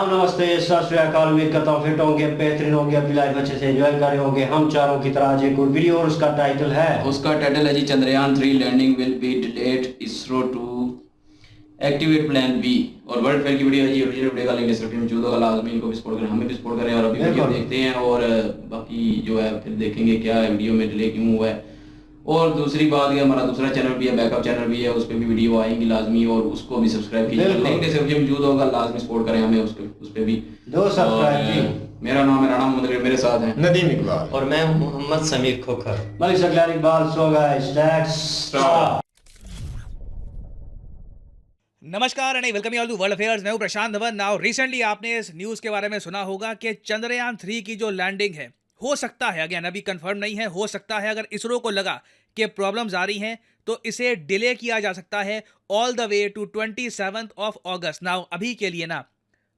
सलाम नमस्ते सत श्री अकाल। उम्मीद करता हूँ फिट होंगे, बेहतरीन होंगे, अपनी लाइफ अच्छे से एंजॉय कर रहे होंगे। हम चारों की तरह आज एक और वीडियो और उसका टाइटल है जी Chandrayaan 3 landing will be delayed, ISRO to activate plan B. और वर्ल्ड फेयर की वीडियो है जी। ओरिजिनल वीडियो का लिंक डिस्क्रिप्शन में मौजूद होगा, लाजमी इनको भी सपोर्ट करें, हमें भी सपोर्ट करें और अभी वीडियो देखते हैं और बाकी जो है फिर देखेंगे क्या है वीडियो में डिले क्यों हुआ है। और दूसरी बात ये हमारा दूसरा चैनल भी है, बैकअप चैनल भी है, उस पर भी वीडियो आएंगी लाजमी और उसको भी सब्सक्राइब कीजिए, लिंक डिस्क्रिप्शन में मौजूद होगा, लाजमी सपोर्ट करें हमें उस पर भी। दो सब्सक्राइब। मेरा नाम है राणा मोहम्मद, मेरे साथ हैं नदीम इकबाल और मैं मोहम्मद समीर खोखर। मलिक सकलार Iqbal. So guys let's start. नमस्कार and welcome you all to world affairs. मैं हूं प्रशांत धवन। नाउ रिसेंटली आपने इस न्यूज़ के बारे में सुना होगा कि चंद्रयान 3 की जो लैंडिंग है, हो सकता है, अगेन अभी कंफर्म नहीं है, हो सकता है अगर इसरो को लगा कि प्रॉब्लम्स आ रही हैं तो इसे डिले किया जा सकता है all the way to 27 of August. Now अभी के लिए ना,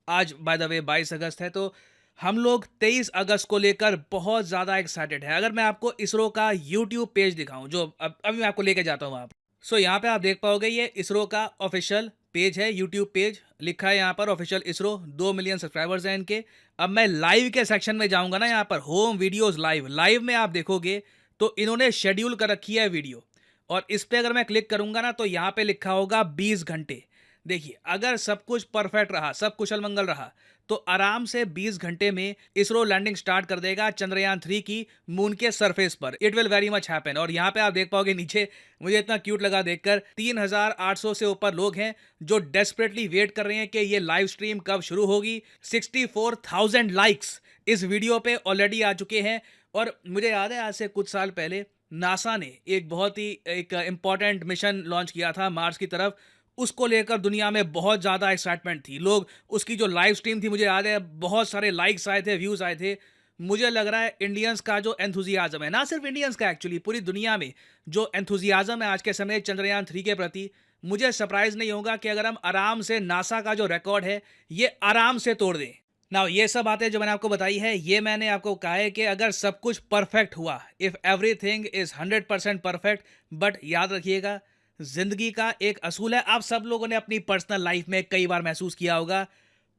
आज बाय द वे 22 अगस्त है, तो हम लोग 23 अगस्त को लेकर बहुत ज़्यादा एक्साइटेड है। अगर मैं आपको इसरो का यूट्यूब पेज दिखाऊं, जो अभी मैं आपको लेके जाता हूँ वहाँ पर, यहाँ पे आप देख पाओगे ये इसरो का ऑफिशियल पेज है, यूट्यूब पेज। लिखा है यहाँ पर ऑफिशियल इसरो, 2 मिलियन सब्सक्राइबर्स हैं इनके। अब मैं लाइव के सेक्शन में जाऊँगा ना, यहाँ पर होम वीडियोज़ लाइव में आप देखोगे तो इन्होंने शेड्यूल कर रखी है वीडियो, और इस पर अगर मैं क्लिक करूँगा ना तो यहाँ पे लिखा होगा 20 घंटे। देखिए, अगर सब कुछ परफेक्ट रहा, सब कुशल मंगल रहा, तो आराम से 20 घंटे में इसरो लैंडिंग स्टार्ट कर देगा चंद्रयान 3 की मून के सरफेस पर। It will very much happen. और यहाँ पे आप देख पाओगे नीचे, मुझे इतना क्यूट लगा देखकर, 3800 से ऊपर लोग हैं जो डेस्परेटली वेट कर रहे हैं कि ये लाइव स्ट्रीम कब शुरू होगी। 64,000 लाइक्स इस वीडियो पे ऑलरेडी आ चुके हैं। और मुझे याद है आज से कुछ साल पहले नासा ने एक बहुत ही इंपॉर्टेंट मिशन लॉन्च किया था मार्स की तरफ। उसको लेकर दुनिया में बहुत ज़्यादा एक्साइटमेंट थी। लोग, उसकी जो लाइव स्ट्रीम थी, मुझे याद है बहुत सारे लाइक्स आए थे, व्यूज़ आए थे। मुझे लग रहा है इंडियंस का जो एंथुजियाज़म है, ना सिर्फ इंडियंस का, एक्चुअली पूरी दुनिया में जो एंथुजियाज़म है आज के समय चंद्रयान 3 के प्रति, मुझे सरप्राइज़ नहीं होगा कि अगर हम आराम से नासा का जो रिकॉर्ड है ये आराम से तोड़ दें। ना, ये सब बातें जो मैंने आपको बताई है, ये मैंने आपको कहा है कि अगर सब कुछ परफेक्ट हुआ, if everything is 100% perfect. But याद रखिएगा, जिंदगी का एक असूल है, आप सब लोगों ने अपनी पर्सनल लाइफ में कई बार महसूस किया होगा,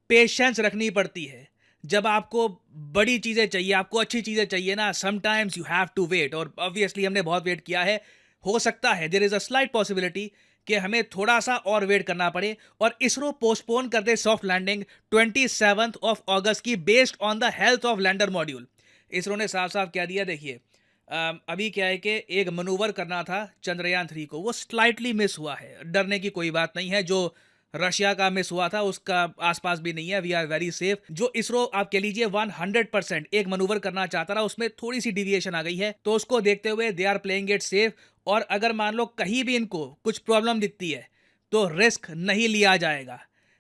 पेशेंस रखनी पड़ती है। जब आपको बड़ी चीज़ें चाहिए, आपको अच्छी चीज़ें चाहिए ना, sometimes you have to wait. और ऑब्वियसली हमने बहुत वेट किया है। हो सकता है, there is a slight possibility कि हमें थोड़ा सा और वेट करना पड़े और इसरो पोस्टपोन कर दे सॉफ्ट लैंडिंग 27 ऑफ अगस्त की, based on the health of lander module. ISRO ने साफ साफ कह दिया, देखिए अभी क्या है कि एक मनूवर करना था चंद्रयान 3 को, वो स्लाइटली मिस हुआ है। डरने की कोई बात नहीं है। जो रशिया का मिस हुआ था उसका आसपास भी नहीं है। We are very safe. जो इसरो आप कह लीजिए 100% एक मनूवर करना चाहता रहा, उसमें थोड़ी सी डिविएशन आ गई है, तो उसको देखते हुए they are playing it safe. और अगर मान लो कहीं भी इनको कुछ प्रॉब्लम दिखती है तो रिस्क नहीं लिया जाएगा।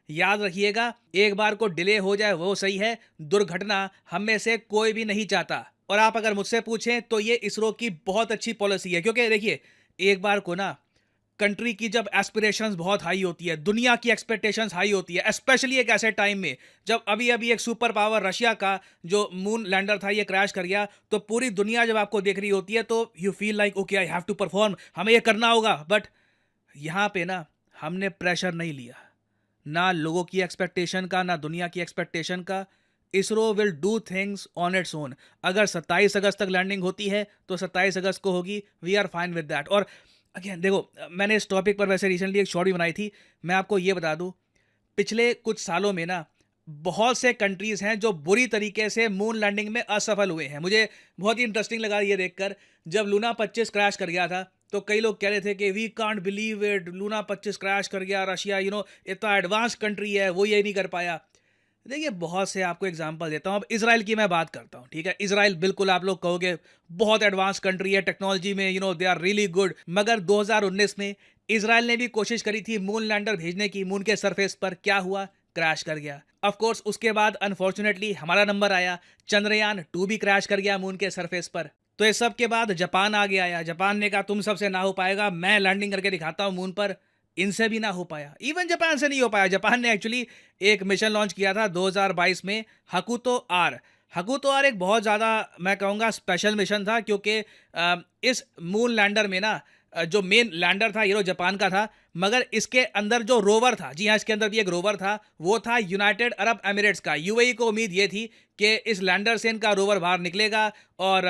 याद रखिएगा, एक बार को डिले हो जाए वो सही है, दुर्घटना हम में से कोई भी नहीं चाहता। और आप अगर मुझसे पूछें तो ये इसरो की बहुत अच्छी पॉलिसी है, क्योंकि देखिए, एक बार को ना, कंट्री की जब एस्पिरेशंस बहुत हाई होती है, दुनिया की एक्सपेक्टेशंस हाई होती है, स्पेशली एक ऐसे टाइम में जब अभी अभी एक सुपर पावर रशिया का जो मून लैंडर था ये क्रैश कर गया, तो पूरी दुनिया जब आपको देख रही होती है तो you feel like okay, I have to perform, हमें ये करना होगा। बट यहाँ पे ना, हमने प्रेशर नहीं लिया, ना लोगों की एक्सपेक्टेशन का, ना दुनिया की एक्सपेक्टेशन का। ISRO will do things on its own. अगर 27 अगस्त तक लैंडिंग होती है तो 27 अगस्त को होगी। We are fine with that. और अगेन देखो, मैंने इस टॉपिक पर वैसे रिसेंटली एक शॉर्ट भी बनाई थी। मैं आपको ये बता दूं, पिछले कुछ सालों में ना बहुत से कंट्रीज़ हैं जो बुरी तरीके से मून लैंडिंग में असफल हुए हैं। मुझे बहुत ही इंटरेस्टिंग लगा ये देखकर, जब लूना 25 क्रैश कर गया था तो कई लोग कह रहे थे कि we can't believe it, Luna 25 crash कर गया, रशिया इतना एडवांस कंट्री है, वो ये नहीं कर पाया। देखिए, बहुत से आपको एग्जांपल देता हूँ। अब इसराइल की मैं बात करता हूँ, ठीक है। इसराइल बिल्कुल आप लोग कहोगे बहुत एडवांस कंट्री है टेक्नोलॉजी में, दे आर रियली गुड। मगर 2019 में इसराइल ने भी कोशिश करी थी मून लैंडर भेजने की मून के सरफेस पर। क्या हुआ? क्रैश कर गया। ऑफ कोर्स उसके बाद अनफॉर्चुनेटली हमारा नंबर आया, चंद्रयान 2 भी क्रैश कर गया मून के सरफेस पर। तो इस सब के बाद जापान आगे आया। जापान ने कहा तुम सबसे ना हो पाएगा, मैं लैंडिंग करके दिखाता हूँ मून पर। इनसे भी ना हो पाया, इवन जापान से नहीं हो पाया। जापान ने एक्चुअली एक मिशन लॉन्च किया था 2022 में, हकुतो आर। हकुतो आर एक बहुत ज़्यादा, मैं कहूँगा, स्पेशल मिशन था, क्योंकि इस मून लैंडर में ना जो मेन लैंडर था ये जापान का था, मगर इसके अंदर जो रोवर था, जी हाँ इसके अंदर भी एक रोवर था, वो था यूनाइटेड अरब एमिरेट्स का। यूएई को उम्मीद ये थी कि इस लैंडर से इनका रोवर बाहर निकलेगा और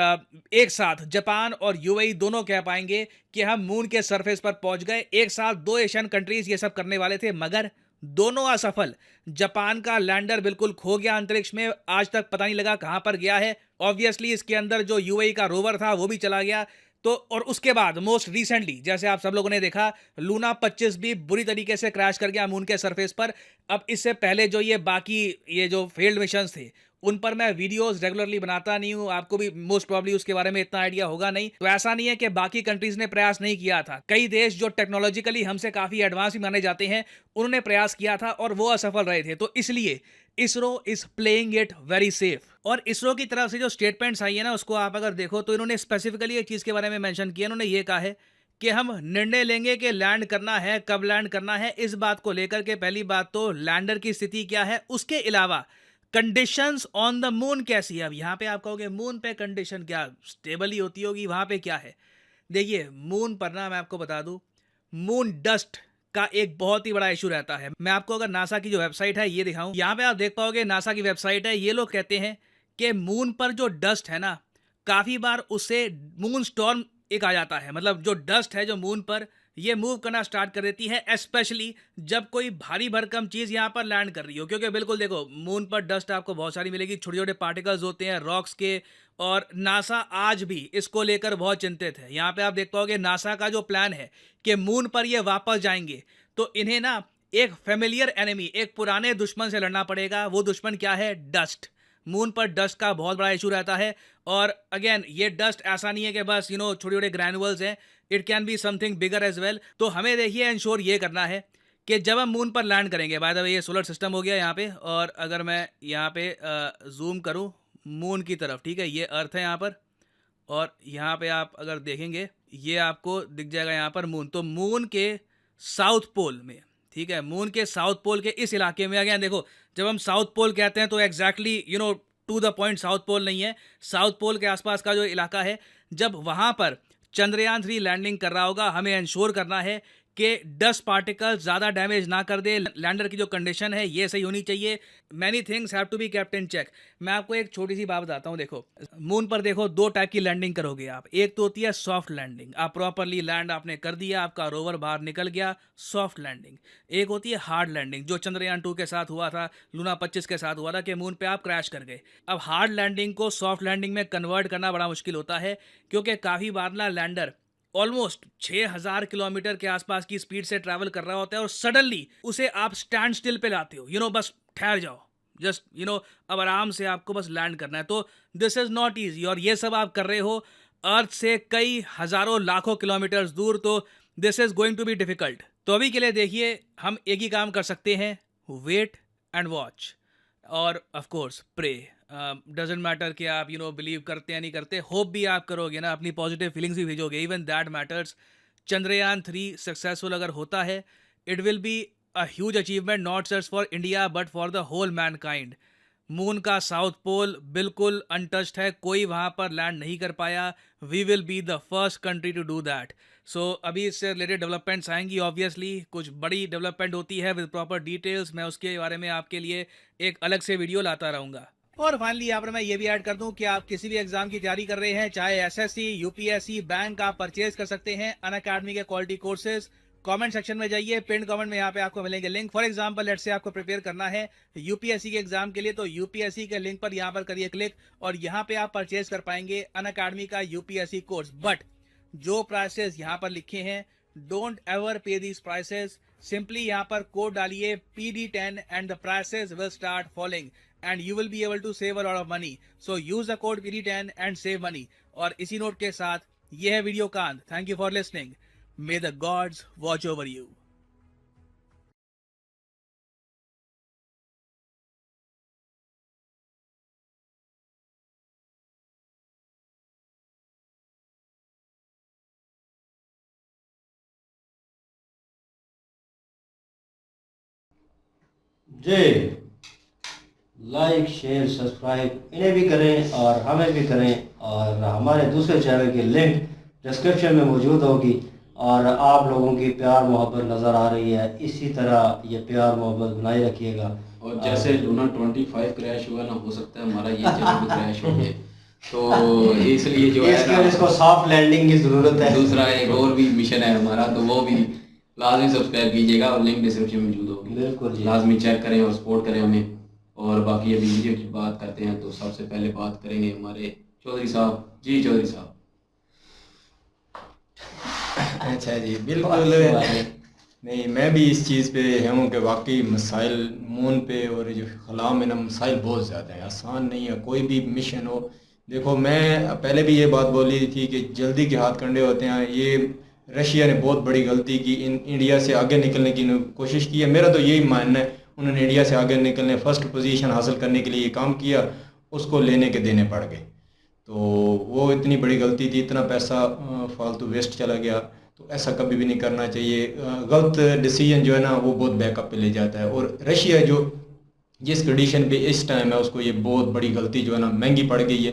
एक साथ जापान और यूएई दोनों कह पाएंगे कि हम मून के सरफेस पर पहुंच गए। एक साथ दो एशियन कंट्रीज ये सब करने वाले थे, मगर दोनों असफल। जापान का लैंडर बिल्कुल खो गया अंतरिक्ष में, आज तक पता नहीं लगा कहां पर गया है। ऑब्वियसली इसके अंदर जो यूएई का रोवर था वो भी चला गया। तो और उसके बाद मोस्ट रिसेंटली जैसे आप सब लोगों ने देखा, लूना 25 भी बुरी तरीके से क्रैश कर गया मून के सरफेस पर। अब इससे पहले जो ये बाकी ये जो फेल्ड मिशंस थे उन पर मैं वीडियोस रेगुलरली बनाता नहीं हूं, आपको भी मोस्ट प्रॉब्ली उसके बारे में इतना आइडिया होगा नहीं। तो ऐसा नहीं है कि बाकी कंट्रीज ने प्रयास नहीं किया था, कई देश जो टेक्नोलॉजिकली हमसे काफी एडवांस भी माने जाते हैं उन्होंने प्रयास किया था और वो असफल रहे थे। तो इसलिए ISRO is playing it very safe. और इसरो की तरफ से जो स्टेटमेंट्स आई है ना, उसको आप अगर देखो तो इन्होंने स्पेसिफिकली एक चीज के बारे में मेंशन किया। इन्होंने ये कहा है कि हम निर्णय लेंगे कि लैंड करना है, कब लैंड करना है, इस बात को लेकर के पहली बात तो लैंडर की स्थिति क्या है, उसके अलावा कंडीशंस ऑन द मून कैसी है। अब यहाँ पे आप कहोगे मून पे कंडीशन क्या स्टेबल ही होती होगी, वहां पे क्या है। देखिए मून पर ना मैं आपको बता दूं, मून डस्ट का एक बहुत ही बड़ा इशू रहता है। मैं आपको अगर नासा की जो वेबसाइट है ये दिखाऊं, यहाँ पे आप देख पाओगे नासा की वेबसाइट है। ये लोग कहते हैं कि मून पर जो डस्ट है ना, काफी बार उससे मून स्टॉर्म एक आ जाता है। मतलब जो डस्ट है जो मून पर ये मूव करना स्टार्ट कर देती है, स्पेशली जब कोई भारी भरकम चीज यहाँ पर लैंड कर रही हो। क्योंकि बिल्कुल देखो मून पर डस्ट आपको बहुत सारी मिलेगी, छोटे छोटे पार्टिकल्स होते हैं रॉक्स के, और नासा आज भी इसको लेकर बहुत चिंतित है। यहाँ पे आप देख पाओगे नासा का जो प्लान है कि मून पर ये वापस जाएंगे, तो इन्हें ना एक फेमिलियर एनिमी, एक पुराने दुश्मन से लड़ना पड़ेगा। वो दुश्मन क्या है? डस्ट। मून पर डस्ट का बहुत बड़ा इशू रहता है। और अगेन ये डस्ट ऐसा नहीं है कि बस छोटे छोटे ग्रैनुअल्स हैं, it can be something bigger as well. तो हमें देखिए इंश्योर ये करना है कि जब हम मून पर लैंड करेंगे, बाय द वे ये सोलर सिस्टम हो गया यहाँ पे, और अगर मैं यहाँ पे जूम करूँ मून की तरफ, ठीक है, ये अर्थ है यहाँ पर, और यहाँ पे आप अगर देखेंगे ये आपको दिख जाएगा यहाँ पर मून। तो मून के साउथ पोल में, ठीक है, मून के साउथ पोल के इस इलाके में, अगेन देखो जब हम साउथ पोल कहते हैं तो exactly to the point south pole नहीं है, साउथ पोल के आसपास का जो इलाका है, जब वहाँ पर चंद्रयान 3 लैंडिंग कर रहा होगा, हमें इंश्योर करना है कि डस्ट पार्टिकल्स ज़्यादा डैमेज ना कर दे। लैंडर की जो कंडीशन है ये सही होनी चाहिए। Many things have to be kept in check. मैं आपको एक छोटी सी बात बताता हूँ। देखो मून पर देखो दो टाइप की लैंडिंग करोगे आप। एक तो होती है सॉफ्ट लैंडिंग, आप प्रॉपरली लैंड आपने कर दिया, आपका रोवर बाहर निकल गया, सॉफ्ट लैंडिंग। एक होती है हार्ड लैंडिंग, जो चंद्रयान 2 के साथ हुआ था, लूना 25 के साथ हुआ था कि मून पे आप क्रैश कर गए। अब हार्ड लैंडिंग को सॉफ्ट लैंडिंग में कन्वर्ट करना बड़ा मुश्किल होता है, क्योंकि काफ़ी बार ना लैंडर ऑलमोस्ट 6000 किलोमीटर के आसपास की स्पीड से ट्रैवल कर रहा होता है और सडनली उसे आप स्टैंड स्टिल पे लाते हो, बस ठहर जाओ, जस्ट अब आराम से आपको बस लैंड करना है। तो दिस इज नॉट ईजी, और ये सब आप कर रहे हो अर्थ से कई हजारों लाखों किलोमीटर दूर, तो this is going to be difficult. तो अभी के लिए देखिए हम एक ही काम कर सकते हैं, वेट एंड वॉच, और of course pray. Doesn't matter कि आप बिलीव करते हैं नहीं करते, होप भी आप करोगे ना, अपनी पॉजिटिव फीलिंग्स भी भेजोगे, even that matters. Chandrayaan 3 successful अगर होता है, it will be a huge achievement, not just for India but for the whole mankind. Moon का साउथ पोल बिल्कुल अनटच्ड है, कोई वहाँ पर लैंड नहीं कर पाया। We will be the first country to do that. So अभी इससे रिलेटेड डेवलपमेंट्स आएंगी, ऑब्वियसली कुछ बड़ी डेवलपमेंट होती है विद प्रॉपर डिटेल्स, मैं उसके बारे में आपके लिए एक अलग से वीडियो लाता रहूँगा। और फाइनली यहाँ पर मैं ये भी ऐड कर दूं कि आप किसी भी एग्जाम की तैयारी कर रहे हैं, चाहे एसएससी, यूपीएससी, बैंक, आप परचेज कर सकते हैं अनअकैडमी के क्वालिटी कोर्सेज। कमेंट सेक्शन में जाइए, पिन कमेंट में यहाँ पे आपको मिलेंगे link. For example let's say आपको प्रिपेयर करना है यूपीएससी के एग्जाम के लिए, तो यूपीएससी के लिंक पर यहाँ पर करिए क्लिक, और यहाँ पे आप परचेज कर पाएंगे अनअकैडमी का यूपीएससी कोर्स। बट जो प्राइसेस यहाँ पर लिखे हैं, डोंट एवर पे दीज प्राइसेस। सिंपली यहाँ पर कोड डालिए PD10 and the prices will start following and you will be able to save a lot of money. So use the code PD10 and save money. और इसी note के साथ ये है video का अंत। Thank you for listening. May the gods watch over you. जी, like share subscribe इन्हें भी करें और हमें भी करें, और हमारे दूसरे चैनल की लिंक डिस्क्रिप्शन में मौजूद होगी, और आप लोगों की प्यार मोहब्बत नज़र आ रही है। इसी तरह ये प्यार मोहब्बत बनाए रखिएगा। और जैसे लूना 25 क्रैश हुआ ना, हो सकता है हमारा ये चैनल भी क्रैश हो जाए, तो इसलिए जो है इसके ना, लिए इसको सॉफ्ट लैंडिंग की ज़रूरत है। दूसरा एक और भी मिशन है हमारा, तो वो भी लाजमी सब्सक्राइब कीजिएगा और लिंक डिस्क्रिप्शन में मौजूद होगी, बिल्कुल जी। लाजमी चेक करें और सपोर्ट करें हमें। और बाकी अभी वीडियो की बात करते हैं, तो सबसे पहले बात करेंगे हमारे चौधरी साहब। जी चौधरी साहब। अच्छा जी, बिल्कुल नहीं, मैं भी इस चीज़ पे हूँ कि वाकई मसाइल मून पे और जो खला में ना मसाइल बहुत ज़्यादा है, आसान नहीं है कोई भी मिशन हो। देखो, मैं पहले भी ये बात बोली थी कि जल्दी के हाथ कंडे होते हैं। ये रशिया ने बहुत बड़ी गलती की, इंडिया से आगे निकलने की कोशिश की है। मेरा तो यही मानना है, उन्होंने इंडिया से आगे निकलने, फर्स्ट पोजीशन हासिल करने के लिए ये काम किया, उसको लेने के देने पड़ गए। तो वो इतनी बड़ी गलती थी, इतना पैसा फालतू वेस्ट चला गया, तो ऐसा कभी भी नहीं करना चाहिए। गलत डिसीजन जो है ना वो बहुत बैकअप पे ले जाता है। और रशिया जो जिस कंडीशन पे इस टाइम है, उसको ये बहुत बड़ी गलती जो है ना महंगी पड़ गई है।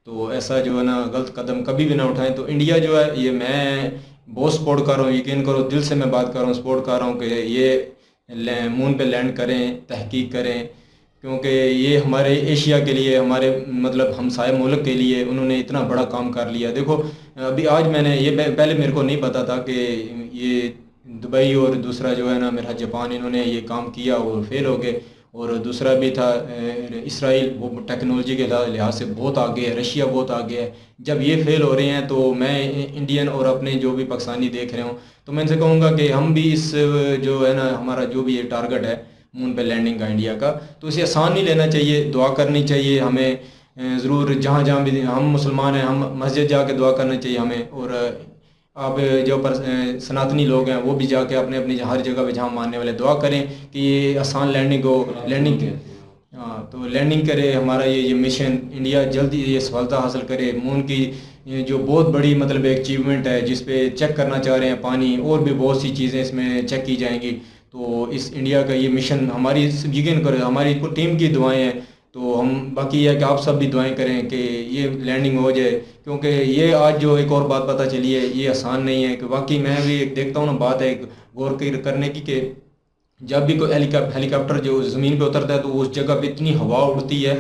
तो ऐसा जो है ना गलत कदम कभी भी ना उठाएं। तो इंडिया जो है, ये मैं बहुत सपोर्ट कर रहा हूँ, यकीन करो, दिल से मैं बात कर रहा हूँ, सपोर्ट कर रहा हूँ कि ये मून पे लैंड करें, तहकीक करें, क्योंकि ये हमारे एशिया के लिए, हमारे मतलब हमसाय मुल्क के लिए उन्होंने इतना बड़ा काम कर लिया। देखो, अभी आज मैंने ये पहले मेरे को नहीं पता था कि ये दुबई और दूसरा जो है ना मेरा जापान, इन्होंने ये काम किया और फेल हो गए। और दूसरा भी था इसराइल, वो टेक्नोलॉजी के लिहाज से बहुत आगे है, रशिया बहुत आगे है। जब ये फेल हो रहे हैं तो मैं इंडियन और अपने जो भी पाकिस्तानी देख रहे हूँ, तो मैं इनसे कहूँगा कि हम भी इस जो है ना हमारा जो भी ये टारगेट है मून पे लैंडिंग का इंडिया का, तो इसे आसान नहीं लेना चाहिए, दुआ करनी चाहिए हमें। ज़रूर जहाँ जहाँ भी हम मुसलमान हैं, हम मस्जिद जाके दुआ करना चाहिए हमें। और आप जो पर सनातनी लोग हैं वो भी जाके अपने अपनी हर जगह पे जहाँ मानने वाले दुआ करें कि ये आसान लैंडिंग हो, लैंडिंग। हाँ, तो लैंडिंग करे हमारा ये मिशन, इंडिया जल्दी ये सफलता हासिल करे। मून की ये जो बहुत बड़ी मतलब एक अचीवमेंट है, जिस पे चेक करना चाह रहे हैं पानी, और भी बहुत सी चीज़ें इसमें चेक की जाएंगी। तो इस इंडिया का ये मिशन हमारी, यकीन करें, हमारी टीम की दुआएं हैं। तो हम बाकी ये है कि आप सब भी दुआएं करें कि ये लैंडिंग हो जाए, क्योंकि ये आज जो एक और बात पता चली है, ये आसान नहीं है। कि वाकई मैं भी देखता हूँ ना, बात है गौर करने की कि जब भी कोई हेलीकॉप्टर जो ज़मीन पे उतरता है तो उस जगह पे इतनी हवा उड़ती है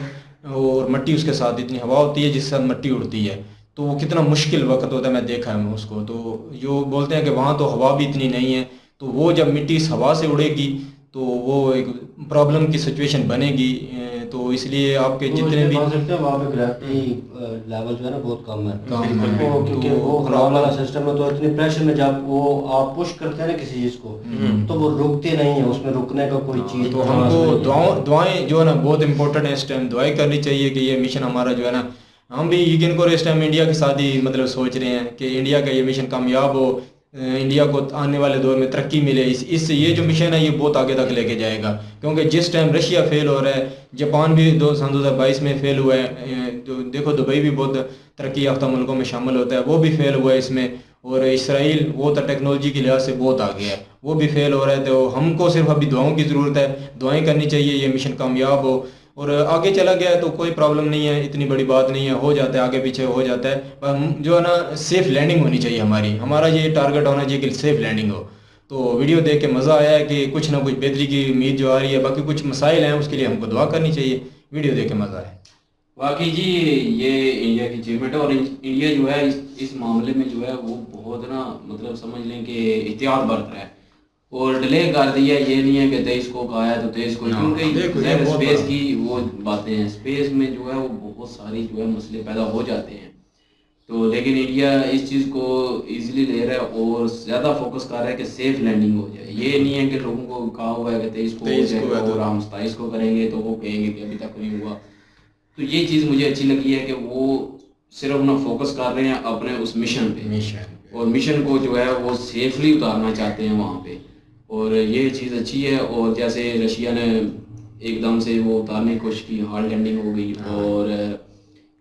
और मिट्टी उसके साथ इतनी हवा होती है जिसके साथ मिट्टी उड़ती है, तो वो कितना मुश्किल वक्त होता है, मैं देखा है उसको। तो जो बोलते हैं कि वहाँ तो हवा भी इतनी नहीं है, तो वो जब मिट्टी इस हवा से उड़ेगी तो वो एक प्रॉब्लम की सिचुएशन बनेगी। तो इसलिए आपके जितने भी वहाँ पे ग्रेविटी लेवल जो है ना बहुत कम है, क्योंकि तो वो खराब वाला सिस्टम है। तो इतने प्रेशर में जब वो आप पुश करते हैं ना किसी चीज़ को, तो वो रुकते नहीं है, उसमें रुकने का कोई चीज़। तो हमको दुआएं जो है ना बहुत इंपॉर्टेंट है। इस टाइम दुआएं करनी चाहिए कि ये मिशन हमारा जो है ना, हम भी यकीन करो इस टाइम इंडिया के साथ ही मतलब सोच रहे हैं कि इंडिया का ये मिशन कामयाब हो, इंडिया को आने वाले दौर में तरक्की मिले। इस ये जो मिशन है ये बहुत आगे तक लेके जाएगा, क्योंकि जिस टाइम रशिया फेल हो रहा है, जापान भी 2022 में फेल हुआ है, तो देखो दुबई भी बहुत तरक्की याफ्ता मुल्कों में शामिल होता है, वो भी फेल हुआ है इसमें। और इसराइल वो तो टेक्नोलॉजी के लिहाज से बहुत आगे है, वो भी फेल हो रहा है। तो हमको सिर्फ अभी दुआओं की ज़रूरत है, दुआएं करनी चाहिए ये मिशन कामयाब हो। और आगे चला गया है तो कोई प्रॉब्लम नहीं है, इतनी बड़ी बात नहीं है, हो जाता है, आगे पीछे हो जाता है। पर हम जो है ना सेफ़ लैंडिंग होनी चाहिए हमारा ये टारगेट होना चाहिए कि सेफ़ लैंडिंग हो। तो वीडियो देख के मज़ा आया है कि कुछ ना कुछ बेहतरी की उम्मीद जो आ रही है। बाकी कुछ मसाइल हैं उसके लिए हमको दुआ करनी चाहिए। वीडियो देख के मज़ा आया। वाकई जी ये इंडिया की अचीवमेंट है। और इंडिया जो है इस मामले में जो है वो बहुत ना मतलब समझ लें कि एहतियात बरत रहा है और डिले कर दिया। ये नहीं है कि 23 को आया तो 23 को, क्योंकि स्पेस की वो बातें हैं, स्पेस में जो है वो बहुत सारी जो है मसले पैदा हो जाते हैं। तो लेकिन इंडिया इस चीज़ को इजीली ले रहा है और ज़्यादा फोकस कर रहा है कि सेफ लैंडिंग हो जाए। ये नहीं है कि लोगों को कहा हुआ है कि 23 को हो जाएगा और हम 27 को करेंगे, तो वो कहेंगे कि अभी तक नहीं हुआ। तो ये चीज़ मुझे अच्छी लगी है कि वो सिर्फ ना फोकस कर रहे हैं अपने उस मिशन पे, और मिशन को जो है वो सेफली उतारना चाहते हैं वहाँ पे, और ये चीज़ अच्छी है। और जैसे रशिया ने एकदम से वो उतारने की कोशिश की, हार्ड लैंडिंग हो गई,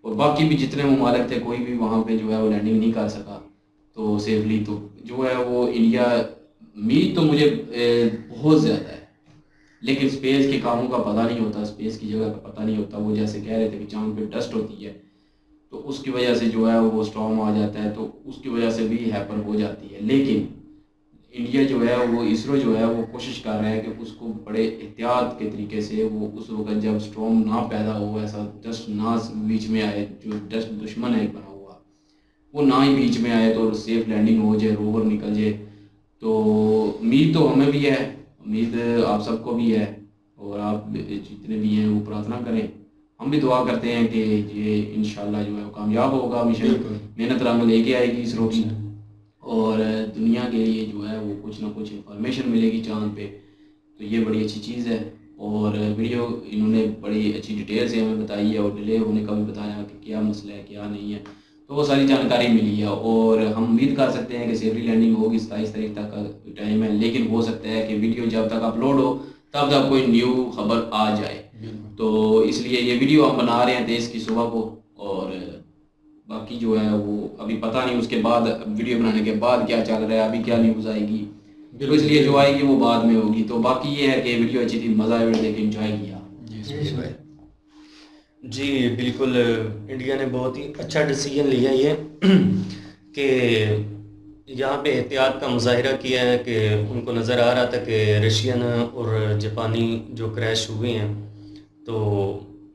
और बाकी भी जितने ममालिक थे कोई भी वहाँ पे जो है वो लैंडिंग नहीं कर सका तो सेफली। तो जो है वो इंडिया, उम्मीद तो मुझे बहुत ज़्यादा है, लेकिन स्पेस के कामों का पता नहीं होता, स्पेस की जगह का पता नहीं होता। वो जैसे कह रहे थे कि चांद पे डस्ट होती है, तो उसकी वजह से जो है वो स्टॉर्म आ जाता है, तो उसकी वजह से भी हैपर हो जाती है। लेकिन इंडिया जो है वो इसरो जो है वो कोशिश कर रहा है कि उसको बड़े एहतियात के तरीके से वो उस वक्त जब स्टॉर्म ना पैदा हो, ऐसा डस्ट ना बीच में आए, जो डस्ट दुश्मन है बना हुआ वो ना ही बीच में आए, तो सेफ लैंडिंग हो जाए, रोवर निकल जाए। तो उम्मीद तो हमें भी है, उम्मीद आप सबको भी है, और आप जितने भी हैं वो प्रार्थना करें। हम भी दुआ करते हैं कि ये इंशाल्लाह जो है वो कामयाब होगा मिशन, मेहनत रंग लेके आएगी इसरो की, और दुनिया के लिए जो है वो कुछ ना कुछ इंफॉर्मेशन मिलेगी चांद पे। तो ये बड़ी अच्छी चीज़ है, और वीडियो इन्होंने बड़ी अच्छी डिटेल से हमें बताई है, और डिले होने का भी बताया कि क्या मसला है क्या नहीं है, तो वो सारी जानकारी मिली है। और हम उम्मीद कर सकते हैं कि सेफली लैंडिंग होगी, 27 तारीख तक का टाइम है, लेकिन हो सकता है कि वीडियो जब तक अपलोड हो तब तक कोई न्यू खबर आ जाए। तो इसलिए ये वीडियो हम बना रहे हैं 23 की सुबह को, और बाकी जो है वो अभी पता नहीं उसके बाद वीडियो बनाने के बाद क्या चल रहा है, अभी क्या न्यूज़ आएगी, तो इसलिए जो आएगी वो बाद में होगी। तो बाकी ये है कि वीडियो अच्छी थी, मज़ा आया वीडियो देख के, एंजॉय किया। जी बिल्कुल, इंडिया ने बहुत ही अच्छा डिसीजन लिया ये कि यहाँ पे एहतियात का मुजाहिरा किया है कि उनको नज़र आ रहा था कि रशियन और जापानी जो क्रैश हुए हैं, तो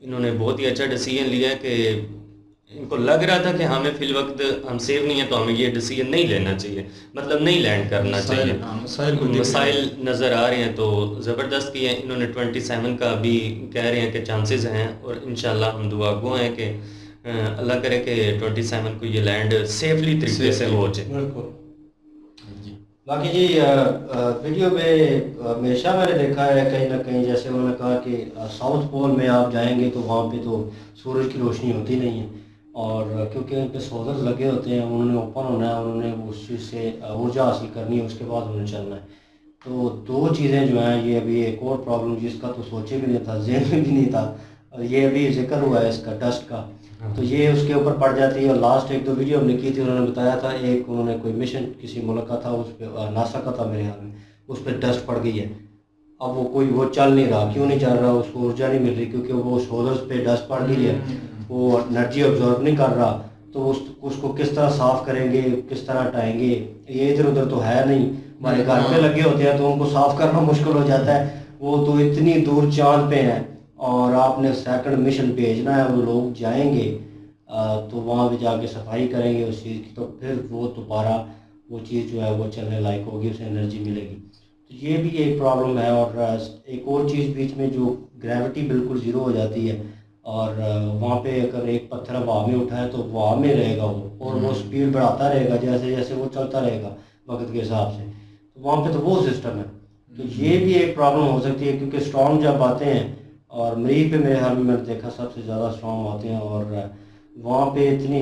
इन्होंने बहुत ही अच्छा डिसीजन लिया कि इनको लग रहा था कि हमें फिल वक्त हम सेफ नहीं है, तो हमें ये डिसीजन नहीं लेना चाहिए, मतलब नहीं लैंड करना चाहिए। मसाइल नज़र आ रहे हैं तो ज़बरदस्त किया है इन्होंने। 27 का भी कह रहे हैं कि चांसेस हैं, और इंशाल्लाह हम दुआ गो हैं कि अल्लाह करे कि 27 को ये लैंड सेफली तरीके से हो जाए। बाकी जी वीडियो में हमेशा मैंने देखा है कहीं ना कहीं, जैसे उन्होंने कहा कि साउथ पोल में आप जाएंगे तो वहाँ पे तो सूरज की रोशनी होती नहीं है, और क्योंकि उन पे सोलर लगे होते हैं, उन्होंने ओपन होना है, उन्होंने उस चीज़ से ऊर्जा हासिल करनी है, उसके बाद उन्हें चलना है। तो दो चीज़ें जो हैं, ये अभी एक और प्रॉब्लम जिसका तो सोचे भी नहीं था, ज़हन में भी नहीं था, और ये अभी जिक्र हुआ है इसका डस्ट का, तो ये उसके ऊपर पड़ जाती है। और लास्ट एक दो वीडियो हमने की थी, उन्होंने बताया था एक उन्होंने कोई मिशन किसी मुल्क का था, उस पर नासा का था मेरे ख्याल में, उस पर डस्ट पड़ गई है। अब वो चल नहीं रहा, क्यों नहीं चल रहा, उसको ऊर्जा नहीं मिल रही, क्योंकि वो सोलर्स पे डस्ट पड़ गई है, वो एनर्जी ऑब्जॉर्व नहीं कर रहा। तो उसको किस तरह साफ़ करेंगे, किस तरह हटाएंगे, ये इधर उधर तो है नहीं, हमारे घर पे लगे होते हैं तो उनको साफ़ करना मुश्किल हो जाता है। वो तो इतनी दूर चाँद पे हैं, और आपने सेकंड मिशन भेजना है, वो लोग जाएंगे तो वहाँ पे जाके सफाई करेंगे उस चीज़ की, तो फिर वो दोबारा वो चीज़ जो है वो चलने लायक होगी, उसे एनर्जी मिलेगी। तो ये भी एक प्रॉब्लम है। और एक और चीज़ बीच में, जो ग्रेविटी बिल्कुल ज़ीरो हो जाती है, और वहाँ पे अगर एक पत्थर हवा में उठाए तो हवा में रहेगा वो, और वो स्पीड बढ़ाता रहेगा जैसे जैसे वो चलता रहेगा वक्त के हिसाब से, तो वहाँ पे तो वो सिस्टम है। तो ये भी एक प्रॉब्लम हो सकती है, क्योंकि स्टॉर्म जब आते हैं, और मरीज पे मेरे हाल में मैंने देखा सबसे ज़्यादा स्ट्रॉन्ग होते हैं, और वहाँ पे इतनी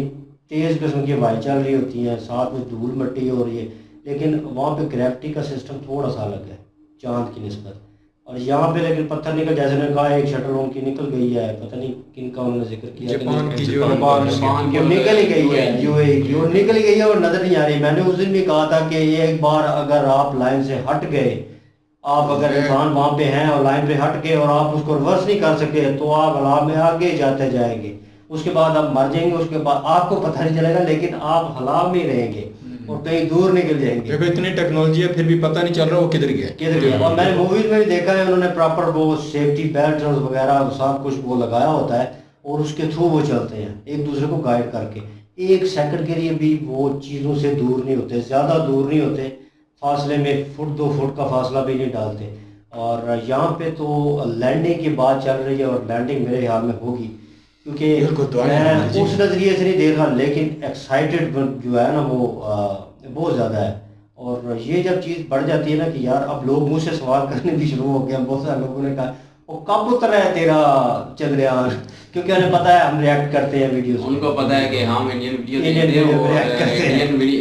तेज़ किस्म की हवाएं चल रही होती हैं, साथ में धूल मिट्टी और ये, लेकिन वहाँ पे ग्रेविटी का सिस्टम थोड़ा सा अलग है चांद की निस्बत। और यहाँ पे लेकिन पत्थर निकल, जैसे मैंने कहा एक शटल उनकी निकल गई है, पता नहीं किन का उन्होंने जिक्र किया, जापान की जो निकल ही गई है, यूएई की, और निकल गई है और नज़र नहीं आ रही। मैंने उस दिन भी कहा था कि एक बार अगर आप लाइन से हट गए, आप अगर इंसान वहाँ पे हैं और लाइन पे हट गए और आप उसको रिवर्स नहीं कर सके, तो आप हलाक में आगे जाते जाएंगे, उसके बाद आप मर जाएंगे, उसके बाद आपको पता नहीं चलेगा, लेकिन आप हलाक में रहेंगे और कहीं दूर निकल जाएंगे। देखो इतनी टेक्नोलॉजी है फिर भी पता नहीं चल रहा वो किधर गया। और मैंने मूवीज में भी देखा है, उन्होंने प्रॉपर वो सेफ्टी बेल्ट वगैरह सब कुछ वो लगाया होता है, और उसके थ्रू वो चलते हैं एक दूसरे को गाइड करके। एक सेकंड के लिए भी वो चीज़ों से दूर नहीं होते, ज़्यादा दूर नहीं होते, फासले में फुट 2 फुट का फासला भी नहीं डालते। और यहाँ पे तो लैंडिंग की बात चल रही है, और लैंडिंग मेरे ख्याल में होगी, क्योंकि मैं उस नज़रिए से नहीं देख रहा, लेकिन एक्साइटेड जो है ना वो बहुत ज़्यादा है। और ये जब चीज़ बढ़ जाती है ना कि यार अब लोग मुझसे सवाल करने भी शुरू हो गए, बहुत सारे लोगों ने कहा वो कब उतर है तेरा चंद्रयान, क्योंकि उन्हें पता है हम रिएक्ट करते हैं वीडियोस, उनको पता है कि हम इंडियन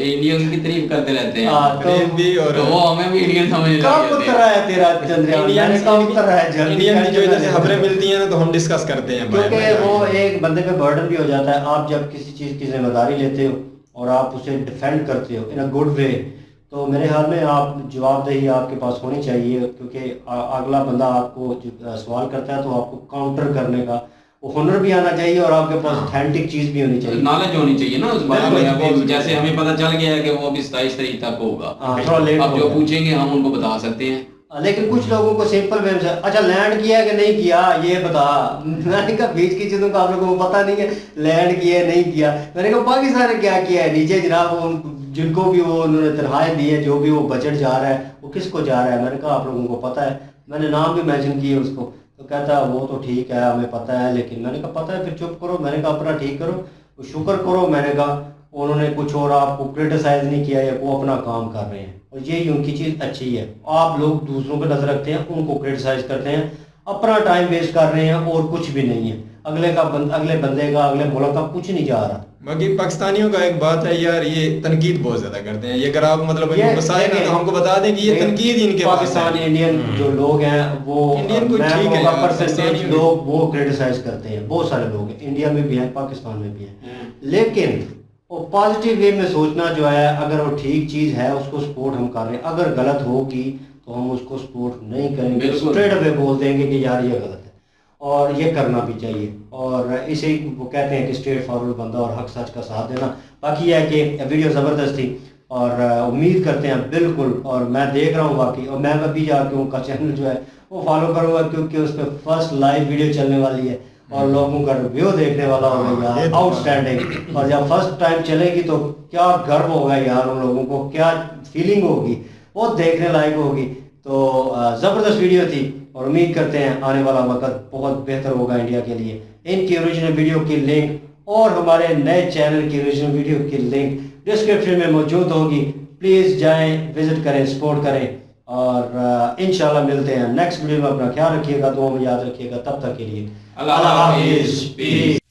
इंडियन की तारीफ करते रहते हैं, तो वो हमें भी इंडियन समझ कब उतर है तेरा चंद्रयान, कब उतर है जल्दी। इंडियन की जो इधर से खबरें मिलती हैं ना तो हम डिस्कस करते हैं, क्योंकि वो एक बंदे पे बर्डन भी हो जाता है। आप जब किसी चीज़ की जिम्मेदारी लेते हो और आप उसे डिफेंड करते हो इन अ गुड वे, तो मेरे ख्याल में आप जवाबदेही आपके पास होनी चाहिए, क्योंकि अगला बंदा आपको सवाल करता है तो आपको काउंटर करने का वो हुनर भी आना चाहिए और आपके पास ऑथेंटिक चीज़ भी होनी चाहिए। नॉलेज होनी चाहिए ना उस बारे में। बिल्कुल, अब जैसे हमें पता चल गया है कि वो अभी 27 तारीख तक होगा, हाँ, थोड़ा लेट अब हो जो गया। पूछेंगे हम उनको बता सकते हैं। लेकिन कुछ लोगों को सिंपल वे से अच्छा लैंड किया है कि नहीं किया ये बता। मैंने कहा बीच की चीज़ों का आप लोगों को पता नहीं है, लैंड किया है नहीं किया। मैंने कहा पाकिस्तान ने क्या किया है, नीचे जनाब वो जिनको भी वो उन्होंने तनख्वाहें दी है, जो भी वो बजट जा रहा है वो किसको जा रहा है। मैंने कहा आप लोगों को पता है, मैंने नाम भी मेंशन किए उसको, तो कहता वो तो ठीक है हमें पता है, लेकिन मैंने कहा पता है फिर चुप करो। मैंने कहा अपना ठीक करो, शुक्र करो। मैंने कहा उन्होंने कुछ और आपको क्रिटिसाइज नहीं किया या वो अपना काम कर रहे हैं, और यही उनकी चीज़ अच्छी है। आप लोग दूसरों पर नजर रखते हैं, उनको क्रिटिसाइज करते हैं, अपना टाइम वेस्ट कर रहे हैं और कुछ भी नहीं है। अगले बंदे का अगले मुल्क का कुछ नहीं जा रहा। बाकी पाकिस्तानियों का एक बात है यार, ये तनकीद बहुत ज्यादा करते हैं। ये अगर आप मतलब ये इनको बताएं ना तो हमको बता दें कि ये तनकीद इनके पास पाकिस्तानी है। इंडियन जो लोग हैं वो इंडियन को ठीक है यार, परसेंटेज पाकिस्तानी लोग वो क्रिटिसाइज करते हैं, बहुत सारे लोग हैं, इंडिया में भी हैं पाकिस्तान में भी हैं। लेकिन वो पॉजिटिव वे में सोचना जो है, अगर वो ठीक चीज़ है उसको सपोर्ट हम कर रहे हैं, अगर गलत होगी तो हम उसको सपोर्ट नहीं करेंगे, स्ट्रेट अवे बोल देंगे कि यार ये गलत है, और ये करना भी चाहिए। और इसे वो कहते हैं कि स्ट्रेट फॉरवर्ड बंदा और हक सच का साथ देना। बाकी यह है कि वीडियो ज़बरदस्त थी और उम्मीद करते हैं बिल्कुल, और मैं देख रहा हूँ बाकी, और मैं अभी जाके उनका चैनल जो है वो फॉलो करूँगा, क्योंकि उस पर फर्स्ट लाइव वीडियो चलने वाली है और लोगों का रिव्यू देखने वाला होगा यार आउटस्टैंडिंग। और जब फर्स्ट टाइम चलेगी तो क्या गर्व होगा यार, उन लोगों को क्या फीलिंग होगी, वो देखने लायक होगी। तो ज़बरदस्त वीडियो थी और उम्मीद करते हैं आने वाला वक्त बहुत बेहतर होगा इंडिया के लिए। इनकी ओरिजिनल वीडियो की लिंक और हमारे नए चैनल की ओरिजिनल वीडियो की लिंक डिस्क्रिप्शन में मौजूद होगी, प्लीज़ जाएं, विजिट करें, सपोर्ट करें, और इंशाल्लाह मिलते हैं नेक्स्ट वीडियो में। अपना ख्याल रखिएगा, दुआ में याद रखिएगा, तब तक के लिए अल्लाह हाफिज़।